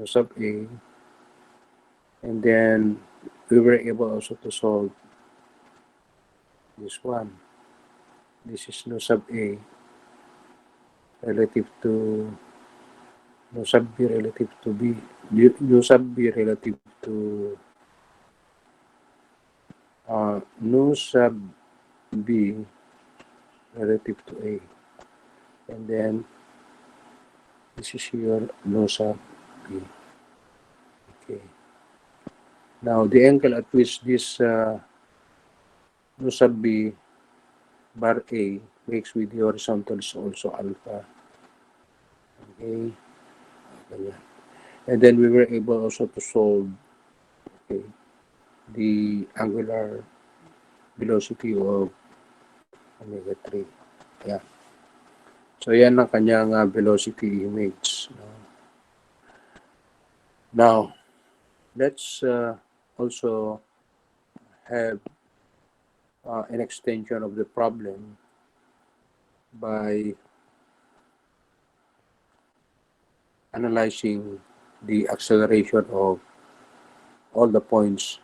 sub A, and then we were able also to solve this one. This is nu sub A relative to nu sub B relative to B, nu sub B relative to nu sub B relative to A, and then this is your nu sub B. Okay. Now the angle at which this nu sub B bar A makes with the horizontal is also alpha. Okay. And then we were able also to solve, okay, the angular velocity of omega 3. Yeah. So yan ang kanyang velocity image. Now, let's also have an extension of the problem by analyzing the acceleration of all the points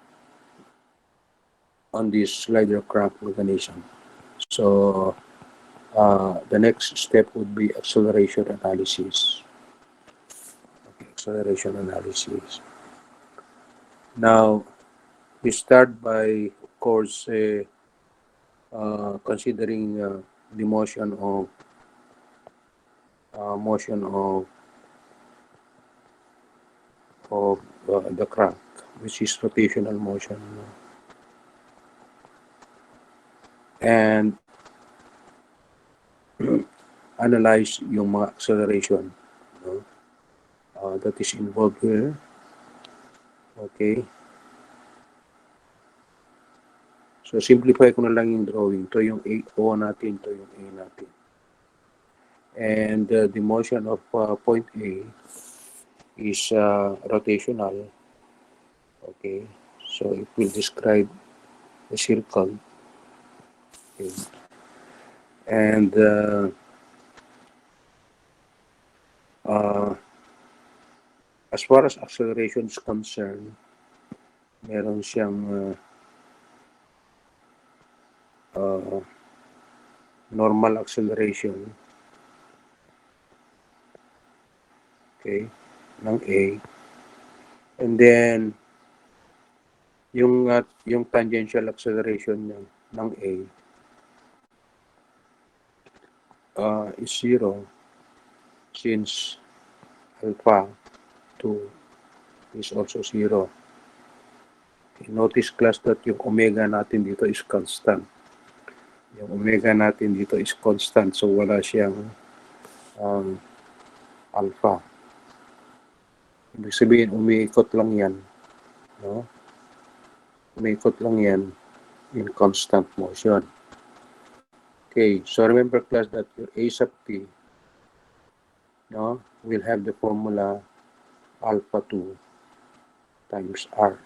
on this slider crank mechanism. So the next step would be acceleration analysis. Okay, acceleration analysis. Now, we start by, of course, considering the motion of the crank, which is rotational motion, and analyze yung mga acceleration that is involved here. Okay. So, simplify ko na lang yung drawing. Ito yung O natin, ito yung A natin. And the motion of point A is rotational. Okay. So, it will describe a circle. Okay. And as far as acceleration is concerned, meron siyang normal acceleration, okay, ng A, and then yung tangential acceleration ng A is 0 since alpha 2 is also 0. Okay, notice class that yung omega natin dito is constant. Yung omega natin dito is constant, so wala siyang alpha. Ibig sabihin, umiikot lang yan. No? Umiikot lang yan in constant motion. Okay, so remember class that your A sub t will have the formula alpha 2 times r.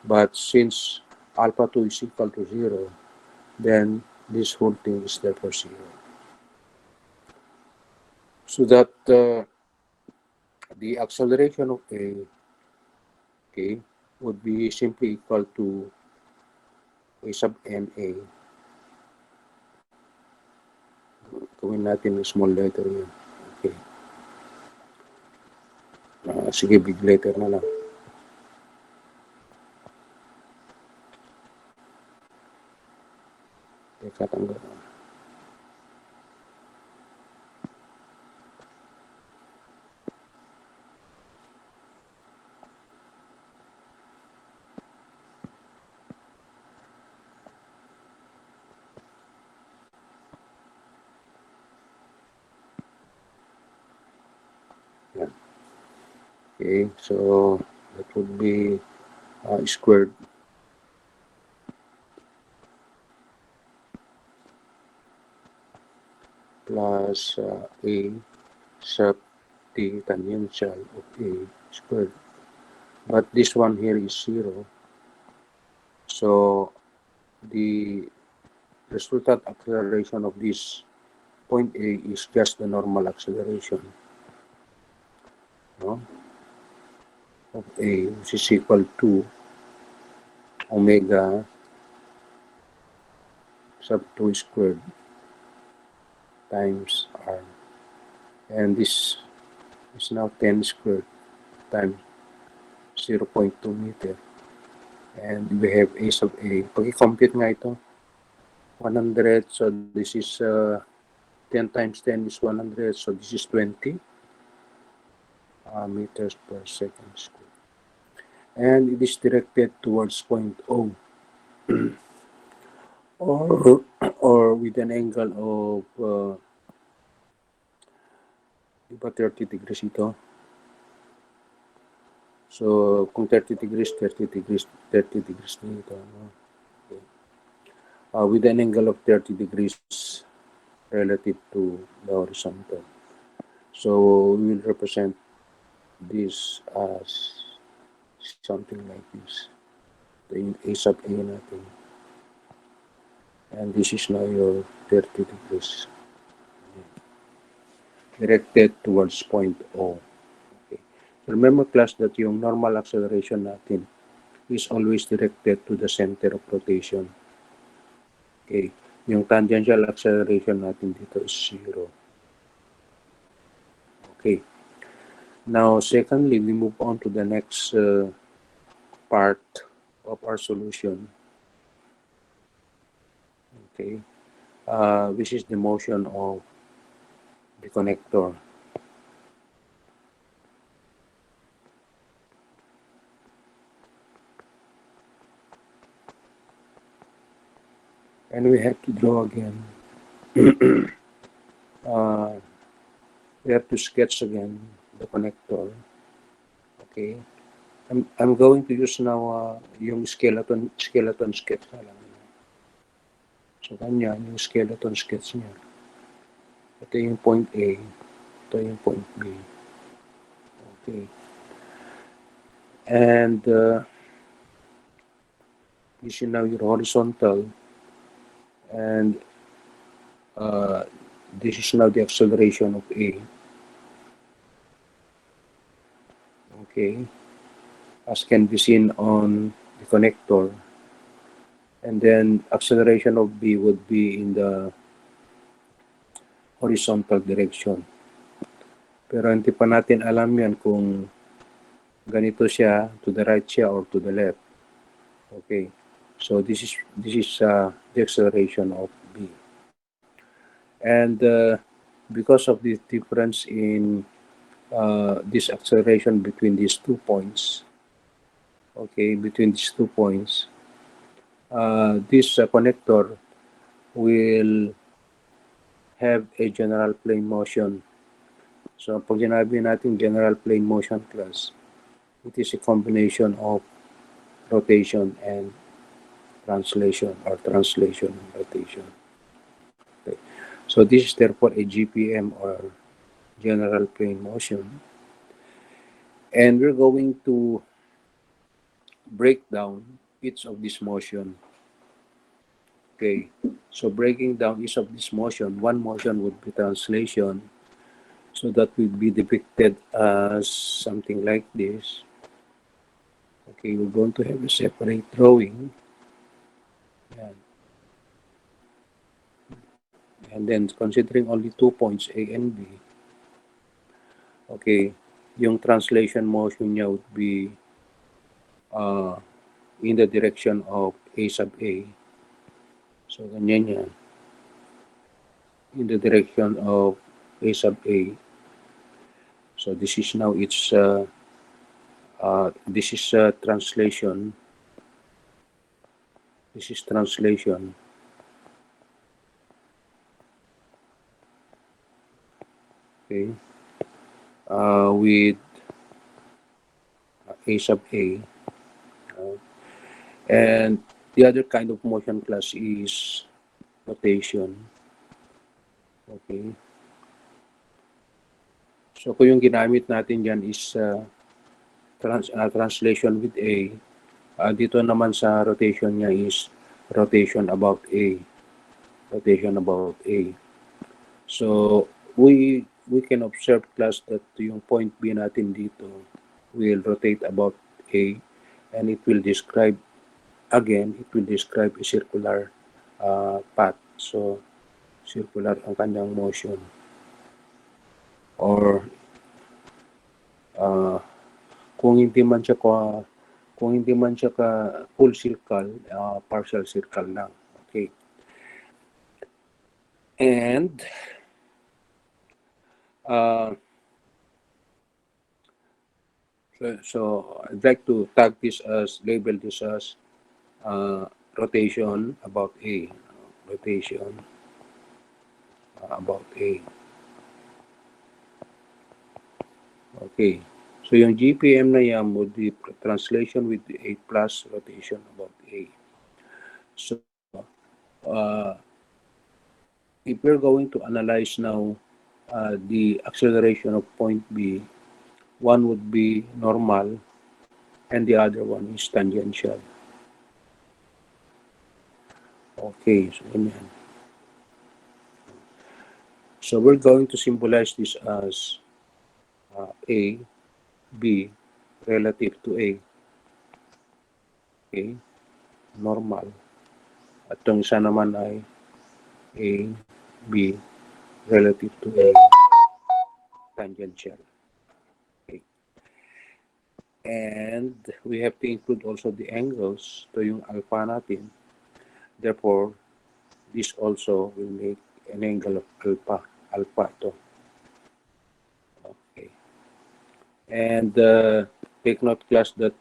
But since alpha 2 is equal to 0, then this whole thing is therefore 0. So that the acceleration of A, okay, would be simply equal to A sub NA. Gawin natin ng small letter yan. Okay. Sige, big letter na lang. Teka, tanggal. Yan. Okay, so that would be squared plus A sub t tangential of A squared. But this one here is 0. So the resultant acceleration of this point A is just the normal acceleration. No? of A, which is equal to omega sub 2 squared times R. And this is now 10 squared times 0.2 meter. And we have A sub A. Pag i-compute nga ito, 100. So this is 10 times 10 is 100. So this is 20 meters per second squared. And it is directed towards point O. or with an angle of diba 30 degrees ito? So, kung 30 degrees, 30 degrees, 30 degrees dito. No? Okay. With an angle of 30 degrees relative to the horizontal. So, we will represent this as something like this. The A sub A natin. And this is now your 30 degrees. Directed towards point O. Okay. Remember class that yung normal acceleration natin is always directed to the center of rotation. Okay. Yung tangential acceleration natin dito is 0. Okay. Now, secondly, we move on to the next part of our solution. Okay. Which is the motion of the connector. And we have to draw again. We have to sketch again the connector. Okay. I'm going to use now yung skeleton sketch na lang. So, ganyan, yung skeleton sketch niya. Ito yung point A. Ito yung point B. Okay. And this is now your horizontal. And this is now the acceleration of A. Okay. As can be seen on the connector. And then acceleration of B would be in the horizontal direction. Pero hindi pa natin alam yan kung ganito siya, to the right siya or to the left. Okay. So this is the acceleration of B. And because of the difference in this acceleration between these 2 points, okay, between these 2 points, this connector will have a general plane motion. So, pag sinabi natin general plane motion class, it is a combination of rotation and translation or translation and rotation. Okay. So, this is therefore a GPM or general plane motion. And we're going to break down each of this motion. Okay, so breaking down each of this motion, one motion would be translation. So that would be depicted as something like this. Okay, we're going to have a separate drawing. Yan. And then considering only 2 points, A and B, okay, yung translation motion niya would be in the direction of A sub A. So, ganyan yan. In the direction of A sub A. So, this is now its, this is translation. This is translation. Okay. With A sub A. And the other kind of motion class is rotation. Okay. So, kung yung ginamit natin dyan is translation with A, dito naman sa rotation niya is rotation about A. Rotation about A. So, we can observe class that yung point B natin dito will rotate about A, and it will describe a circular path. So, circular ang kanyang motion. Or, kung hindi man siya ka full circle, partial circle lang. Okay. And, so I'd like to label this as rotation about A. Rotation about A. Okay. So yung GPM na yan would be translation with A plus rotation about A. So if we're going to analyze now the acceleration of point B, one would be normal and the other one is tangential. Okay, so ganyan. So we're going to symbolize this as A, B relative to A. Okay, normal. At yung isa naman ay A, B relative to A, tangential. Okay. And we have to include also the angles to yung alpha natin. Therefore, this also will make an angle of alpha ito. Okay. And take note class that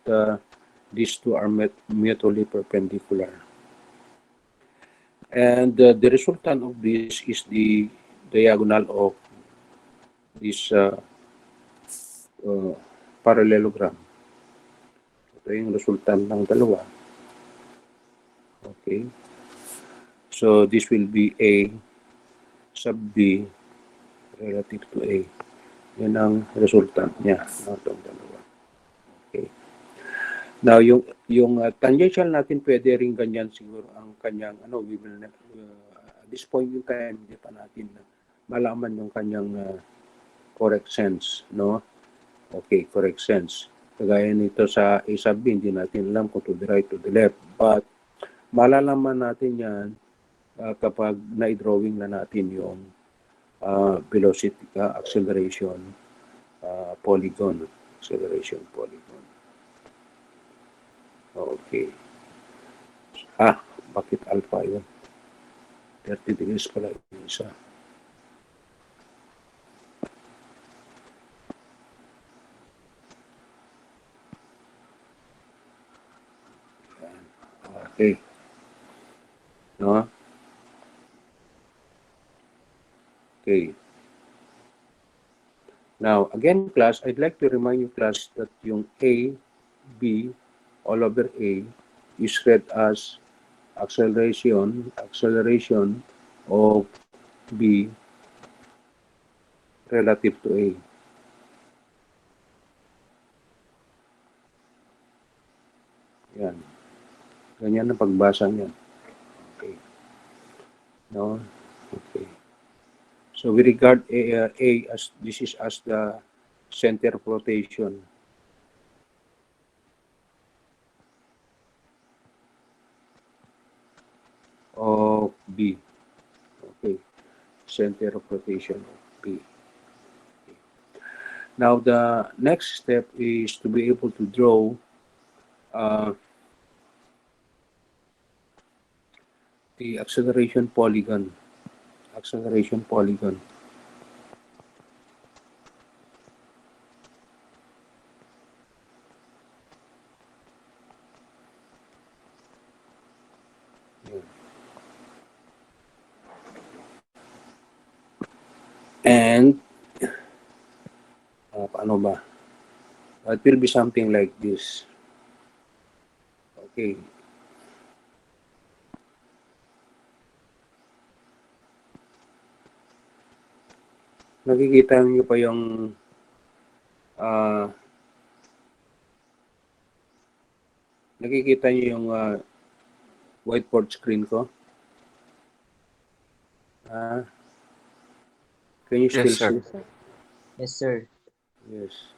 these two are mutually perpendicular. And the resultant of this is the diagonal of this parallelogram. Ito yung resultant ng dalawa. Okay. So this will be A sub B relative to A. Yan ang resultant niya ng itong dalawa. Okay. Now, yung tangential natin, pwede rin ganyan siguro ang kanyang, we will, at this point in time, hindi pa natin malaman yung kanyang correct sense, no? Okay, correct sense. Kagaya nito sa A sub B, hindi natin alam kung to the right, to the left. But, malalaman natin yan kapag na-drawing na natin yung velocity, acceleration polygon. Acceleration polygon. Okay. Bakit alpha yun? 30 degrees pala yung isa. Okay. No? Okay. Now, again, class, I'd like to remind you, class, that yung A, B, all over A is read as acceleration of B relative to A. Yan. Ganyan ang pagbasa niyan. Okay. No? Okay. So we regard A as this is as the center of rotation. Of B. Okay. Center of rotation of B. Okay. Now the next step is to be able to draw the acceleration polygon. Acceleration polygon. And paano ba? It will be something like this. Okay. Nakikita niyo pa yung nakikita niyo yung whiteboard screen ko? Can you still Yes, sir. see? Yes, sir. Yes.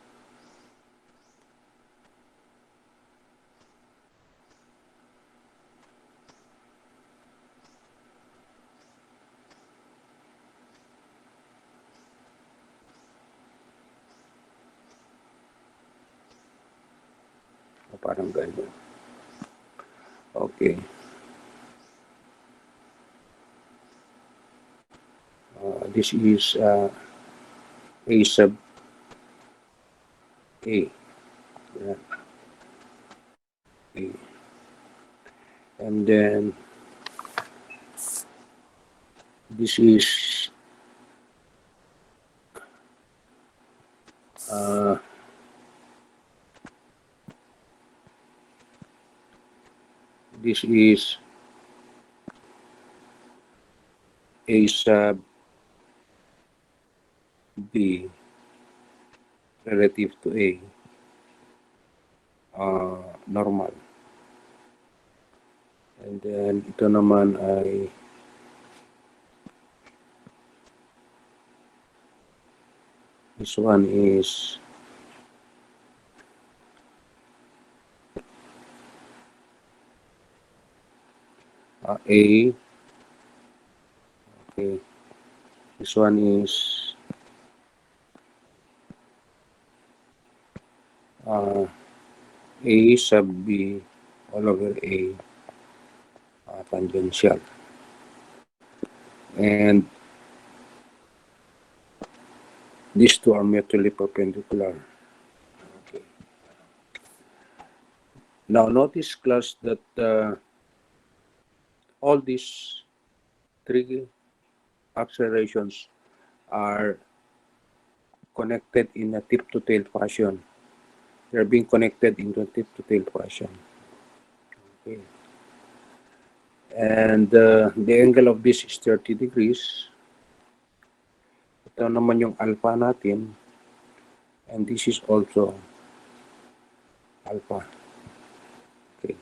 Parang ganyan. Okay. This is A sub A. Yan, A. And then this is this is A sub B relative to A, normal. And then ito naman ay this one is A. Okay. This one is A sub B all over A tangential. And these two are mutually perpendicular. Okay. Now notice, class, that all these three accelerations are connected in a tip-to-tail fashion. They're being connected into a tip-to-tail fashion. Okay. And the angle of this is 30 degrees. Ito naman yung alpha natin. And this is also alpha. Okay.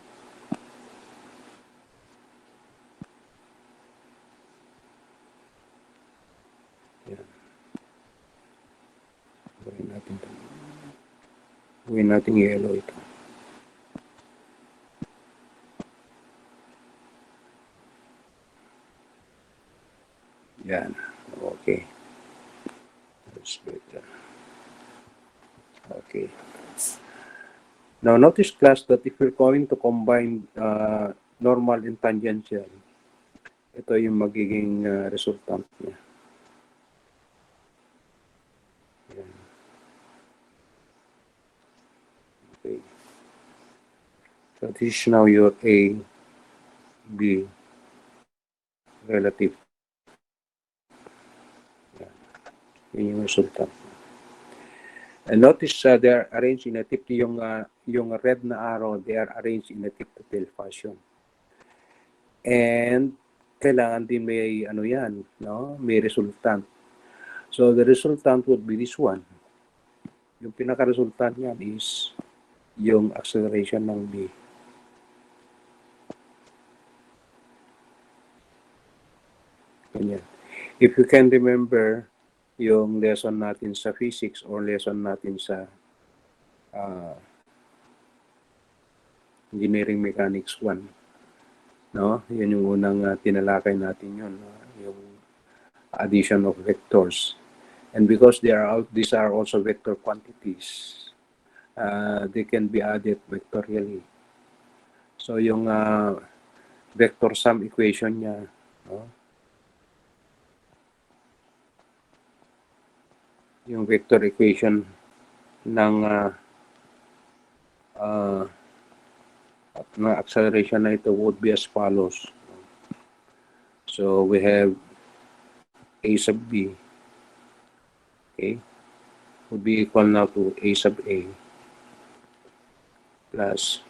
Yan. Gawin natin ito. Gawin natin yellow ito. Yan. Okay. That's better. Okay. Now notice, class, that if we're going to combine normal and tangential, ito yung magiging resultant niya. Yan. Okay. So this is now your A, B relative. Yan. Yun yung resultant. And notice they are arranged in a tip, yung red na arrow, they are arranged in a tip-to-tail fashion. And kailangan din may ano yan, no? May resultant. So the resultant would be this one. Yung pinaka-resultant niyan is yung acceleration ng B. Ganyan. If you can remember yung lesson natin sa physics or lesson natin sa engineering mechanics 1, no? Yan yung unang tinalakay natin yun, yung addition of vectors. And because these are also vector quantities, they can be added vectorially. So yung vector sum equation niya, no? Yung vector equation ng acceleration na ito would be as follows. So we have A sub B, okay, would be equal now to A sub A plus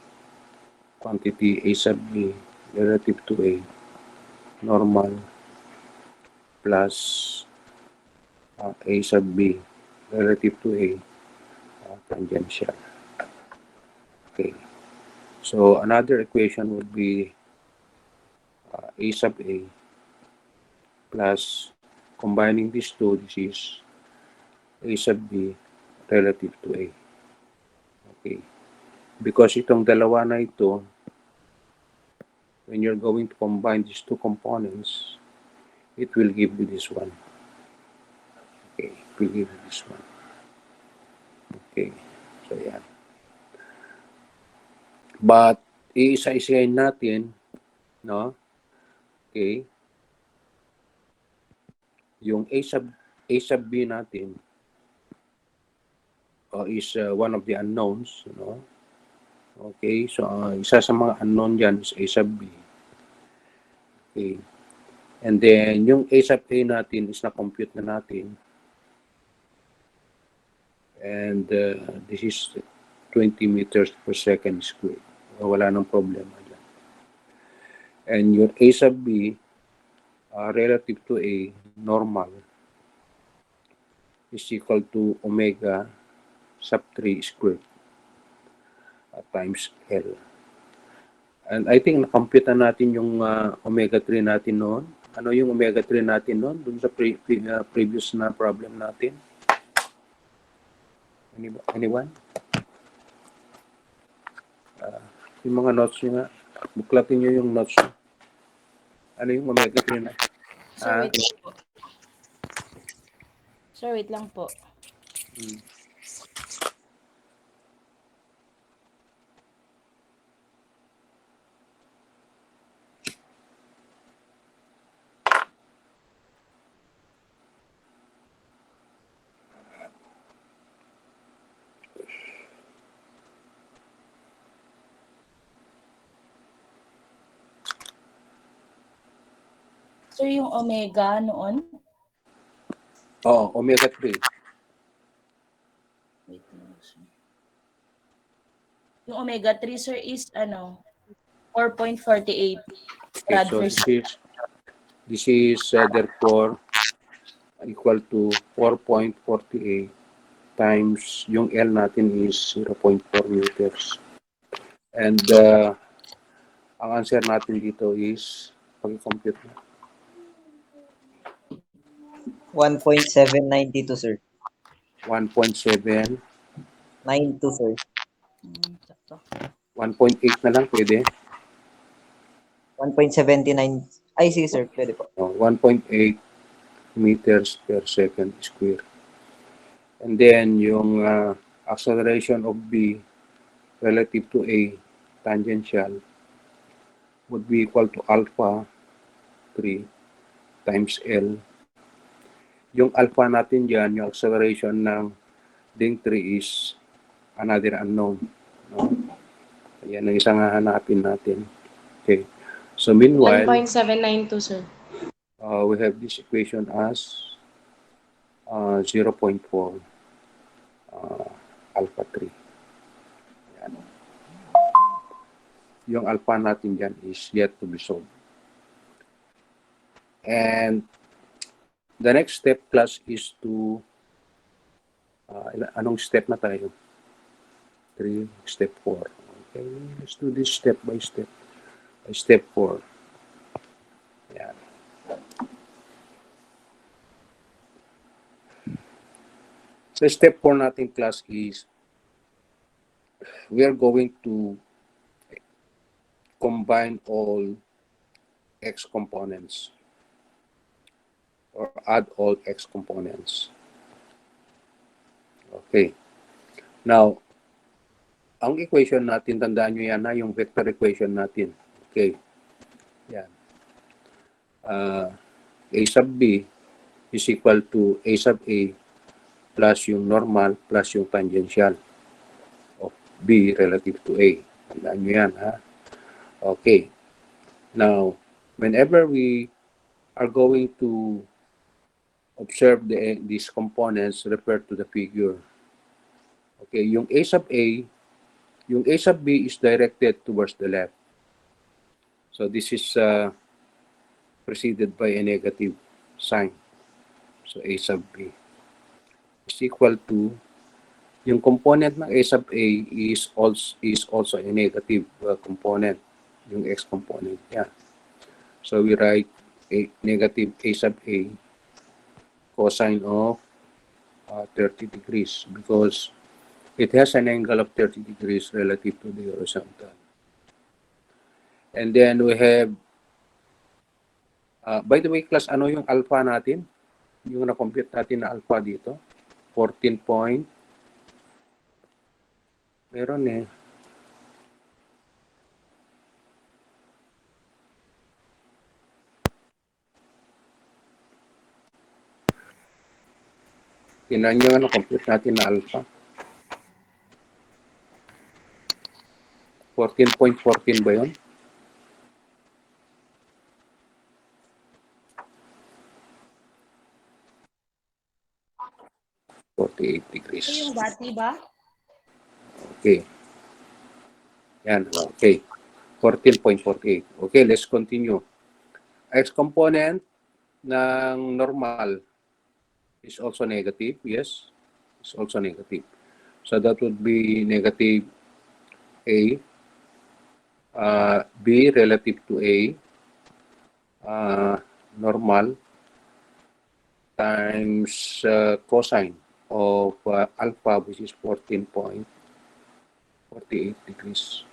quantity A sub B relative to A normal plus A sub B relative to A tangential. Okay. So another equation would be A sub A plus combining these two, this is A sub B relative to A. Okay. Because itong dalawa na ito, when you're going to combine these two components, it will give you this one. Okay, it will give you this one. Okay, so yan. But iisa-isahin natin, no? Okay? Yung A sub B natin is one of the unknowns, no? Okay, so isa sa mga unknown dyan is A sub B. Okay. And then, yung A sub A natin is na-compute na natin. And this is 20 meters per second squared. Wala nang problema dyan. And your A sub B relative to A normal is equal to omega sub 3 squared times L. And I think na-compute na natin yung omega 3 natin noon. Ano yung omega 3 natin noon? Dun sa previous na problem natin. Anyone? Yung mga notes nyo nga. Buklatin nyo yung notes nyo. Ano yung omega 3 na? Sir, wait lang po. Sir, wait lang po. Sir, yung omega noon? Oo, omega 3. Wait lang, sir. Yung omega 3, sir, is 4.48 Okay, rad so per second. this is therefore equal to 4.48 times yung L natin is 0.4 meters. And ang answer natin dito is, pag-compute na, 1.792, sir. 1.7, 92, sir. Sakto. 1.8 na lang pwede. 1.79. Ay, sige, sir. Pwede po. 1.8 meters per second square. And then yung acceleration of B relative to A tangential would be equal to alpha 3 times L. Yung alpha natin dyan, yung acceleration ng ding 3 is another unknown. No? Yan ang isang hahanapin natin. Okay. So meanwhile, 1.792, sir. we have this equation as 0.4 alpha 3. Yan. Yung alpha natin dyan is yet to be solved. And the next step, class, is to anong step na tayo? 3, step 4. Okay, let's do this step by step. Step 4. Yan. So step 4 natin, class, is we are going to combine all x components or add all x components. Okay. Now, ang equation natin, tandaan nyo yan na yung vector equation natin. Okay. Yan. A sub B is equal to A sub A plus yung normal plus yung tangential of B relative to A. Tandaan nyo yan, ha? Okay. Now, whenever we are going to observe these components, refer to the figure. Okay, yung A sub B is directed towards the left. So this is preceded by a negative sign. So A sub B is equal to, yung component ng A sub A is also a negative component, yung x component niya. So we write a negative A sub A cosine of 30 degrees because it has an angle of 30 degrees relative to the horizontal. And then we have, by the way, class, ano yung alpha natin? Yung na-compute natin na alpha dito? 14 point. Meron Tingnan nyo, ano, compute natin na alpha. 14.14 ba yun? .48 degrees. Ito yung bati ba? Okay. Yan, okay. 14.48. Okay, let's continue. X component ng normal is also negative. Yes, it's also negative. So that would be negative A, B relative to A, normal times cosine of alpha, which is 14.48 degrees.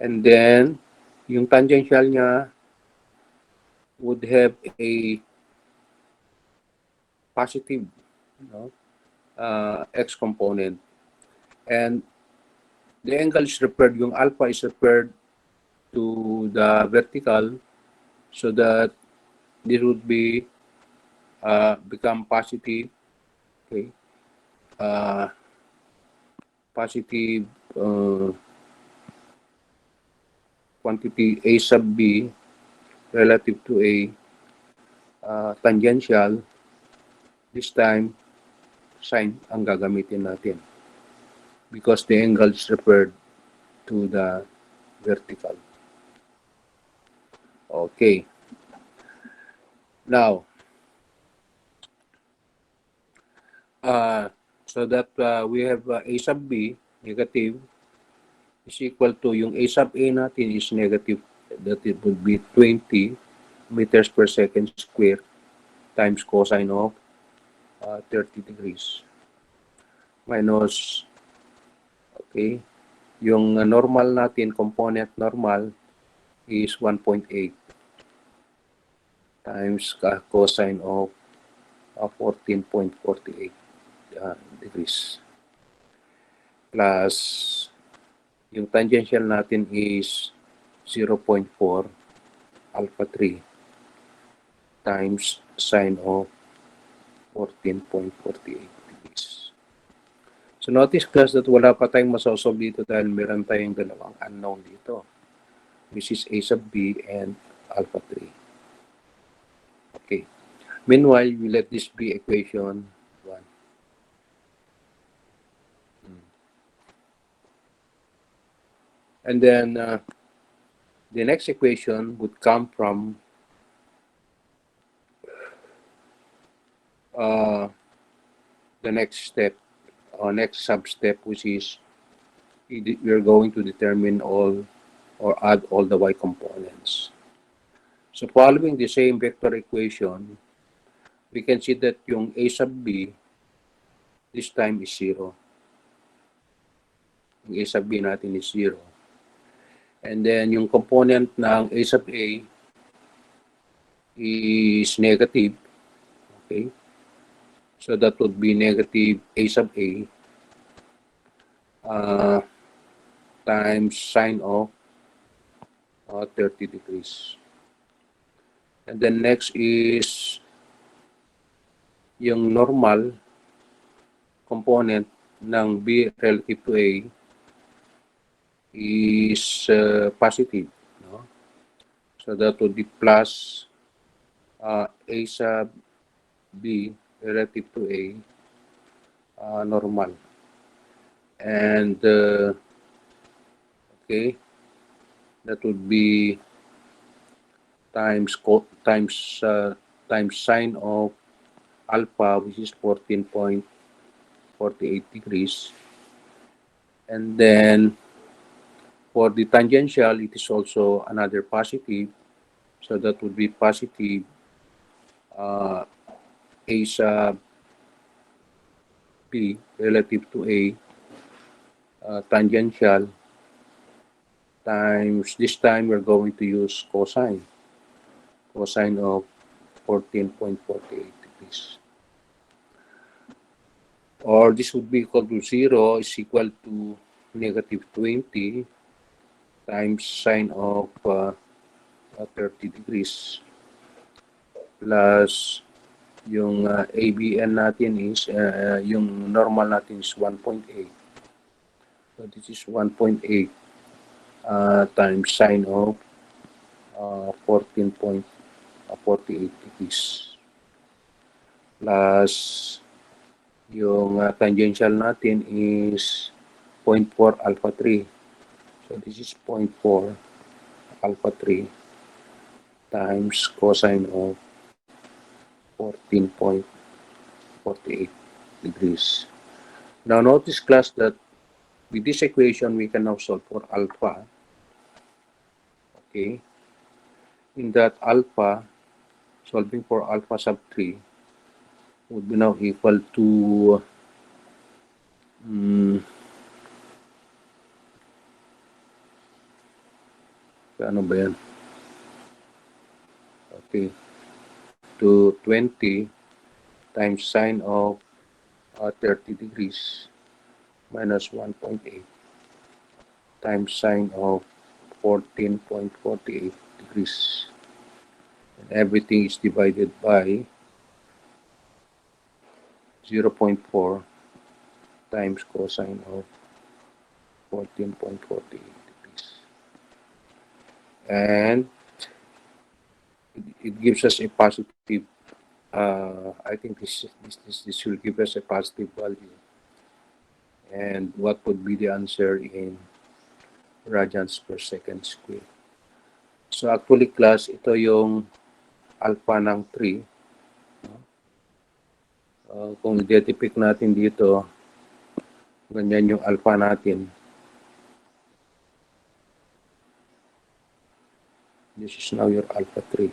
And then, yung tangential niya would have a positive, no, x component. And the angle is referred, yung alpha is referred to the vertical, so that this would be become positive. Okay, positive quantity A sub B relative to A, tangential. This time, sine ang gagamitin natin because the angle is referred to the vertical. Okay. Now, so that we have A sub B, negative, is equal to yung A sub A natin is negative, that it would be 20 meters per second square times cosine of 30 degrees. Minus, okay, yung normal natin, component normal, is 1.8 times cosine of 14.48 degrees. Plus, yung tangential natin is 0.4 alpha 3 times sine of 14.48 degrees. So notice class that wala pa tayong masosolve dito dahil meron tayong dalawang unknown dito, which is A sub B and alpha 3. Okay. Meanwhile, we let this be equation 1. And then the next equation would come from the next step, or next sub-step, which is we're going to determine all or add all the y components. So following the same vector equation, we can see that yung A sub B this time is 0. Yung A sub B natin is 0. And then yung component ng A sub A is negative. Okay? So that would be negative A sub A times sine of 30 degrees. And then next is yung normal component ng B relative to A is positive. No? So that would be plus A sub B relative to A normal. And okay, that would be times sine of alpha, which is 14.48 degrees. And then for the tangential, it is also another positive. So that would be positive A sub B relative to A tangential times, this time we're going to use cosine of 14.48 degrees. Or this would be equal to 0 is equal to negative 20 times sine of 30 degrees plus Yung ABN natin is, yung normal natin is 1.8. So this is 1.8 times sine of 14.48 degrees. Plus, yung tangential natin is 0.4 alpha 3. So this is 0.4 alpha 3 times cosine of 14.48 degrees. Now notice, class, that with this equation we can now solve for alpha. Okay, in that alpha, solving for alpha sub 3 would be now equal to ano ba yan? Okay, to 20 times sine of 30 degrees minus 1.8 times sine of 14.48 degrees. And everything is divided by 0.4 times cosine of 14.48 degrees. And it gives us a positive, I think this will give us a positive value. And what would be the answer in radians per second square? So actually, class, ito yung alpha ng 3. Kung i-depict natin dito, ganyan yung alpha natin. This is now your alpha 3.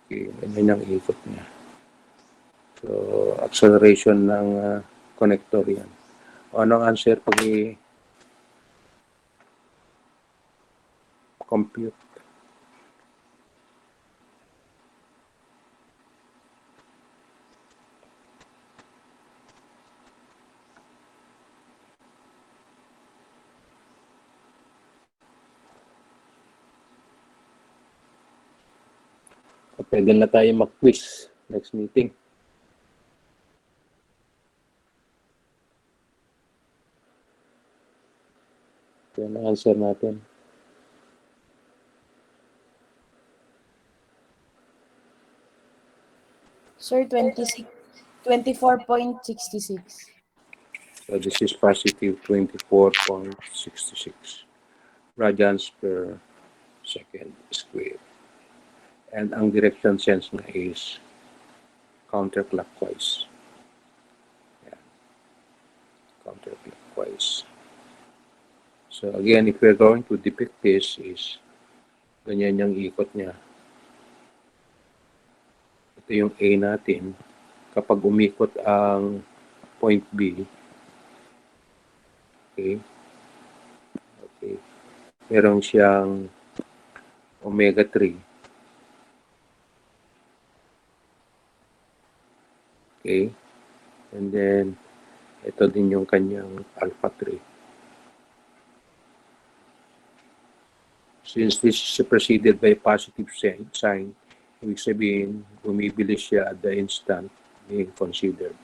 Okay, ganyan yung ikot niya. So, acceleration ng connector yan. Anong answer pag i-compute? Pwede na tayo mag-quiz next meeting. Ito yung answer natin. Sir, 24.66. So this is positive 24.66 radians per second square. And ang direction sense na is counterclockwise. Yan. Counterclockwise. So again, if we're going to depict this, is ganyan yung ikot niya. Ito yung A natin. Kapag umikot ang point B, okay, meron siyang omega 3. Okay, and then ito din yung kanyang alpha 3. Since this is preceded by positive sign, ibig sabihin, bumibilis siya at the instant being considered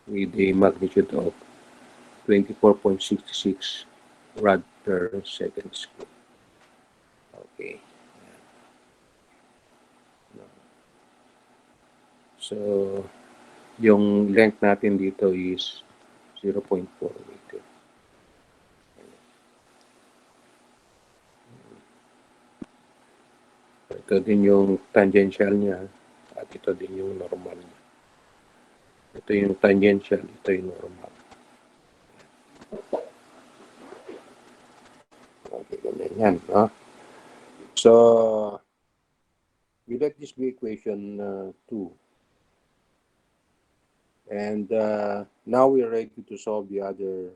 with a magnitude of 24.66 rad per second square. Okay. So, yung length natin dito is 0.4 meter. Ito din yung tangential niya at ito din yung normal niya. Ito yung tangential, ito yung normal. Okay, ganyan yan. No? So, we let this be equation 2. And now we are ready to solve the other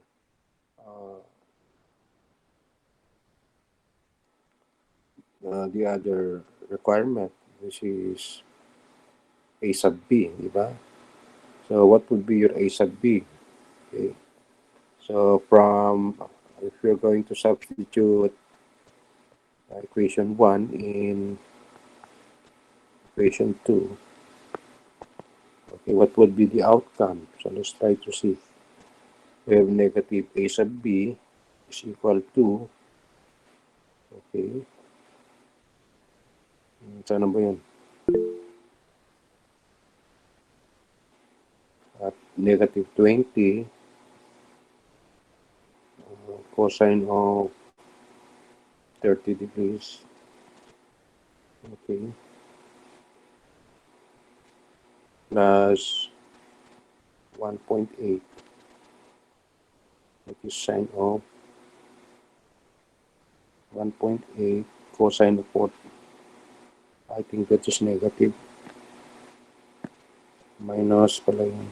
requirement, which is A sub B, di ba? So what would be your A sub B? Okay. So if you're going to substitute equation 1 in equation 2. Okay, what would be the outcome? So let's try to see. We have negative a sub b is equal to, okay, saan ba yun? At negative 20 cosine of 30 degrees. Okay. Plus 1.8, that is sine of 1.8 cosine of 40. I think that is negative. Minus pala yun.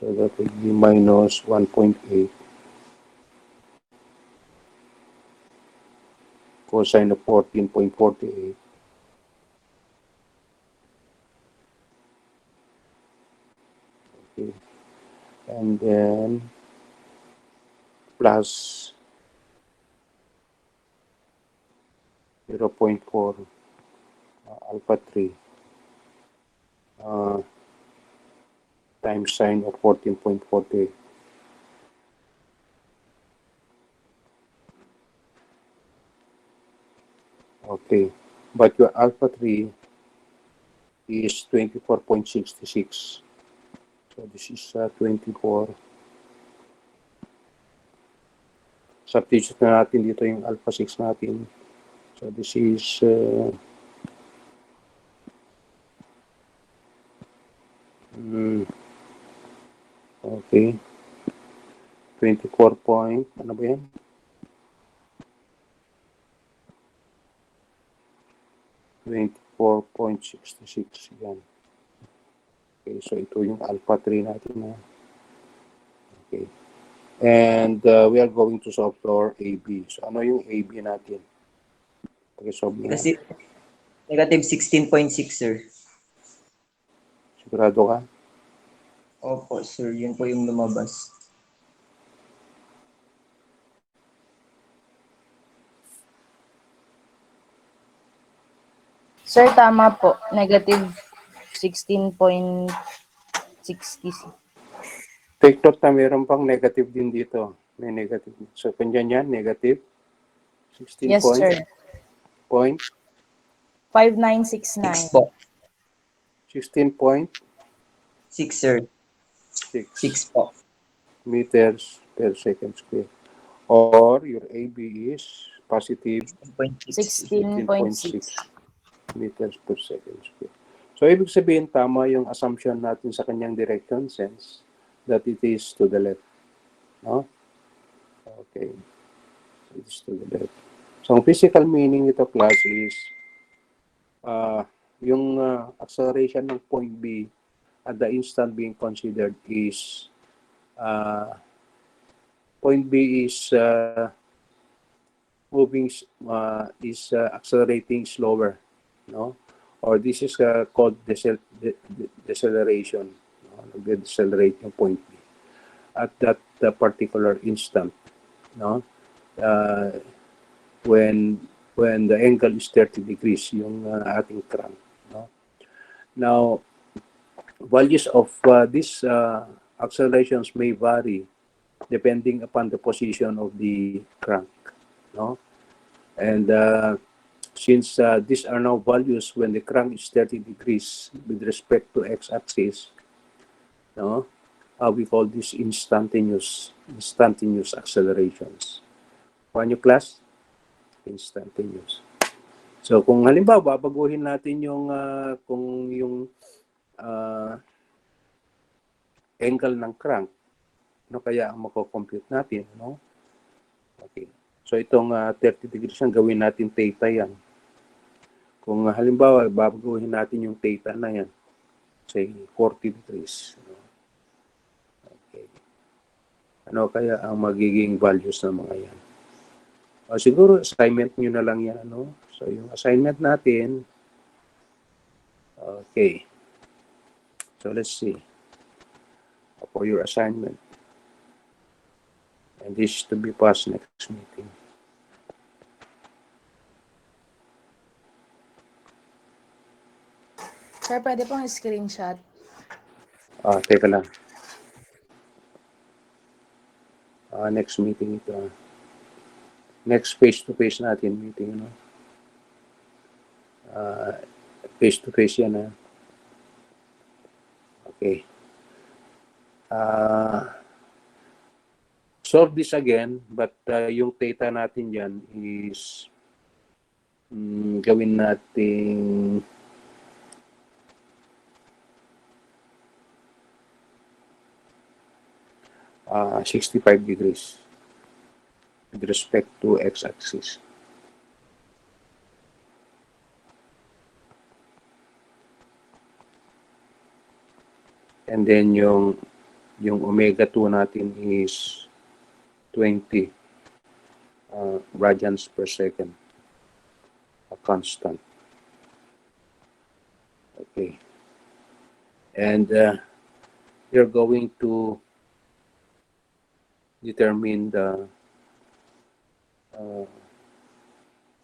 So that would be minus 1.8 cosine of 14.48. Okay. And then plus 0.4 alpha 3 times sine of 14.48. Okay, but your alpha 3 is 24.66. So this is 24. Substitute na natin dito yung alpha 6 natin. So this is okay. 24 point, ano ba yan? 24.66 yan. Okay, so ito yung alpha 3 natin na. Okay. And we are going to solve for AB. So ano yung AB natin? Pag-solve na. Kasi negative 16.6, sir. Sigurado ka? Opo, sir. Yun po yung lumabas. Sir, tama po. Negative 16.60. Take note na meron pang negative din dito. May negative. So kanyan yan, negative 16 Yes, point, sir. point 5969. 6 po. 16.6 6, sir. 6 po. meters per second square. Or your AB is positive 16.6. 16.6. 16.6 meters per second square. So, ibig sabihin, tama yung assumption natin sa kanyang direction sense that it is to the left. No? Okay. It is to the left. So, ang physical meaning nito, class, is yung acceleration ng point B at the instant being considered is point B is moving accelerating slower, no? Or this is called deceleration. No? Nag-decelerate yung point B at that particular instant, no? When the angle is 30 degrees, yung ating crank, no? Now, values of these accelerations may vary depending upon the position of the crank, no? And since these are now values when the crank is 30 degrees with respect to x-axis, no? We call this instantaneous accelerations. Paano class? Instantaneous. So kung halimbawa babaguhin natin yung kung yung angle ng crank, no, kaya ang mako-compute natin, no? Okay. So itong 30 degrees ang gawin natin theta yan. Kung halimbawa babaguhin natin yung theta na yan, say 40 degrees. No? Okay. Ano kaya ang magiging values ng mga yan? Siguro assignment nyo na lang yan, no? So yung assignment natin, okay. So let's see. For your assignment. And this is to be passed next meeting. Sir, pwede pong screenshot. Teka lang. Next meeting ito. Next face-to-face natin meeting, ano? Face-to-face yan, ha? Okay. Solve this again, but yung theta natin dyan is gawin natin 65 degrees with respect to x-axis. And then yung omega 2 natin is 20 radians per second, a constant. Okay. And you're going to determine the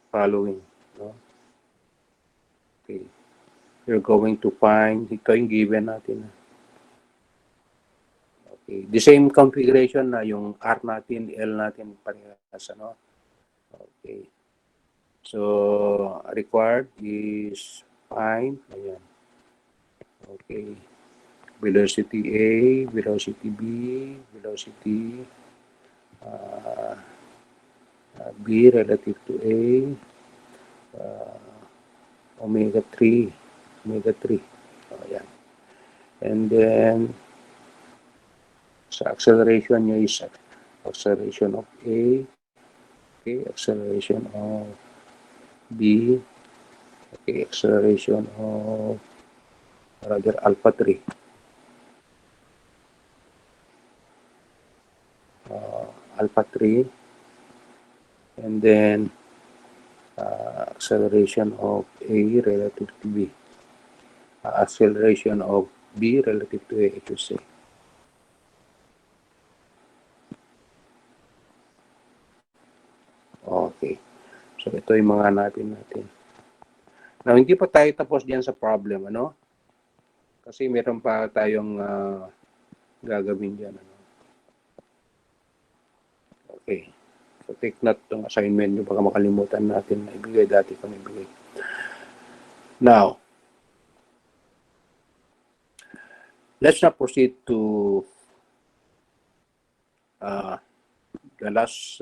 following. No? Okay. You're going to find, ito yung given natin. Okay. The same configuration na yung R natin, L natin parehas, ano? Okay. So, required is find, ayan. Okay. Velocity A, velocity B, velocity B relative to A, omega 3. Ayan. And then, sa acceleration niya is acceleration of A, okay, acceleration of B, okay, acceleration of rather alpha 3. Alpha 3, and then acceleration of A relative to B, acceleration of B relative to A, I should say. Okay. So, ito yung mga hanapin natin. Now, hindi pa tayo tapos diyan sa problem, ano? Kasi meron pa tayong gagawin diyan, ano? Okay. So, take note itong assignment nyo. Baka makalimutan natin na ibigay. Dati kami ibigay. Now, let's now proceed to the last